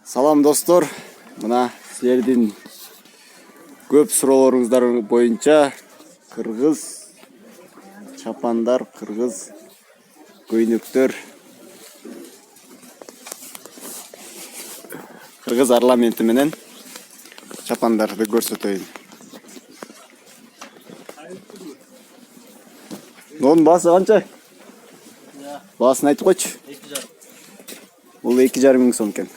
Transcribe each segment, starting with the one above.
Салам достор, мына силердин көп суроолоруңуздар боюнча кыргыз чапандар, кыргыз көйнөктөр, кыргыз орнаменти менен чапандарды көрсөтөйүн. Нонун баасы канча? Баасын айтып койчу. 2,5. Бул 2,5 миң сом экен.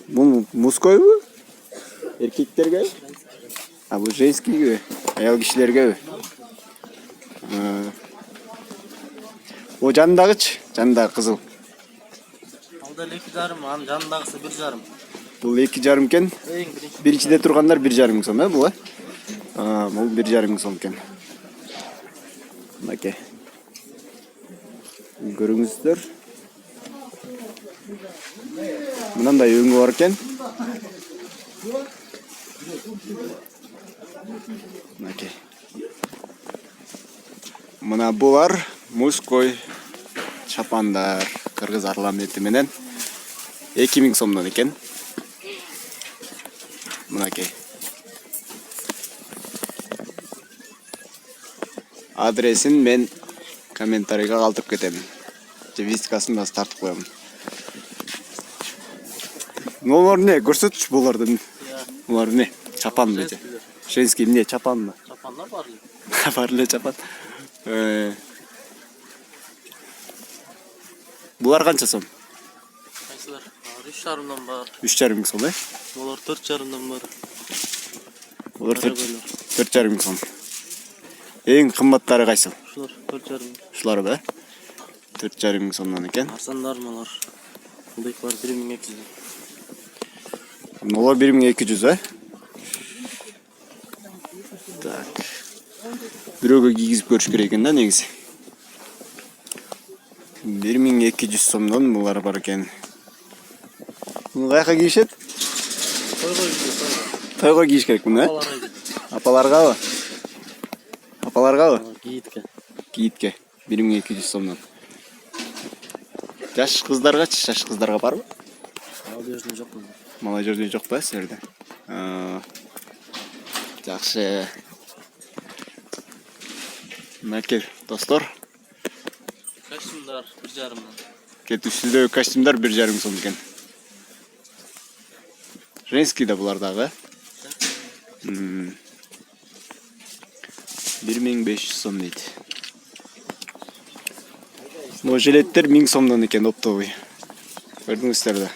Бул мужскойбу? Эркектерге? А бул женскийби? Аял кишилерге? О жанындагычы? Жанындагы кызыл. Алда 2,5, анын жанындагысы 1,5. Бул 2,5 экен. Биринчиде тургандар 1,5 миң сом, бул? Бул 1,5 миң сом экен. Мынакей. Көрүңүздөр. Мынандай өңү бар экен. Мынакей. Мына булар мужской чапандар, кыргыз орнаменти менен 2 миң сомдон экен. Мынакей. Адресин мен комментарийге калтырып кетем. Визиткасын да тартып коем. Номер не? Көрсөтчү булардын. Булар не? Чапан беле. Женский эмне? Чапанмы? Чапандар бар эле. Бар эле чапан. Булар канча сом? Кайсылар? 3,5 бар. 3,5 миң сом, Булар 4,5 бар. Булар 4,5 миң сом. Эң кымбаттары кайсы? Ушулар 4,5. Ушулар ба? 4,5 миң сомдон экен. Арзандар мулар. Булар 1,200. Мола 1,200, Так. Бирөөгө кийгизип көрүш керек экен да негизи. 1,200 сомдон булар бар экен. Муну каяка кийишет? Тойго кийиш керек муну, Апаларгабы? Апаларгабы? Кийитке. Кийитке 1,200 сомдон. Жаш кыздаргачы, жаш кыздарга барбы? Молодежный жок. Молодежный жок ба силерде? Жакшы. Мынакей достор. Костюмдар 1,5. Кетүүчүдөгү костюмдар 1,5 миң сом экен. Женский да булар дагы. 1,500 сом дейт. Могу жилеттер 1000 сомдон экен оптовый. Көрдүңүздөр да.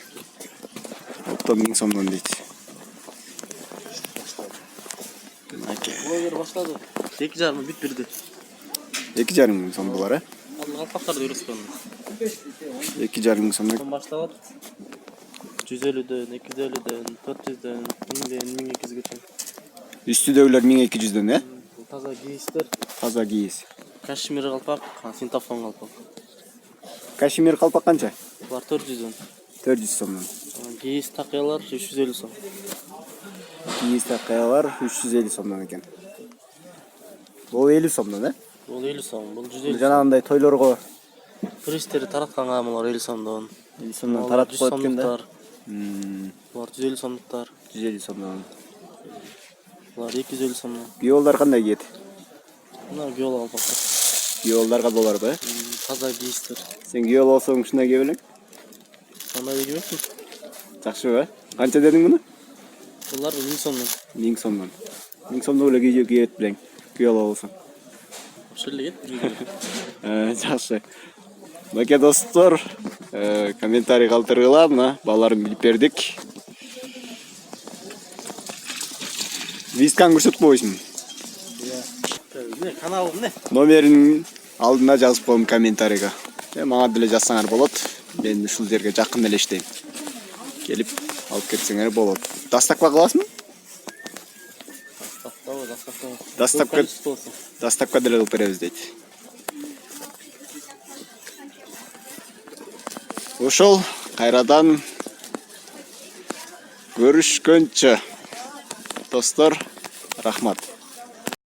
Оптов 1000 сомдон дейт. Мынакей. Блогер баштады. 2,5 бүт бирди. 2,5 миң сом булар, Калпактарды көрөскөн. 2,5 миң сомдон. Башталат. 150дөн, 250дөн, 400дөн, 1000ден, 1200гече. Үстүдөгүлөр 1200дөн, Таза кийиштер. Таза кийиз. Кашмир калпак, синтафон калпак. Кашмир калпак канча? Булар 400дөн. 400 сомдон. Кийиз такыялар 350 сом. Кийиз такаялар 350 сомдон экен. Бул 50 сомдон, Бул 50 сом, бул 150. Жанагындай тойлорго Туристтер таратканга мулар 50 сомдон. 50 сомдон таратып коет экен да. Булар 150 сомдуктар. 150 сомдон. Булар 250 сомдон. Күйөөлөр кандай кийет? Мына гёл алпактар. Күйөөлөргө болорбу, Таза кийиштер. Сен күйөө болсоң ушундай кие белең? Кандай кийбекпин? Жакшыбы? Канча дедиң муну? Булар 1000 сомдон. 1000 сомдон. 1000 сомдон эле кийет белең. Күйөө болсоң. Ошол эле кет. Жакшы. Мынакей достор, комментарий калтыргыла, мына баларын билип бердик. Визитканы көрсөтүп койсуң. Каналым не? Номерин алдына жазып коем комментарийге. Мага деле жазсаңар болот. Мен ушул жерге жакын эле иштейм. Келип алып кетсеңер болот. Доставка кыласыңбы? Доставка деле кылып беребиз дейт. Ошол кайрадан көрүшкөнчө. Достор, рахмат.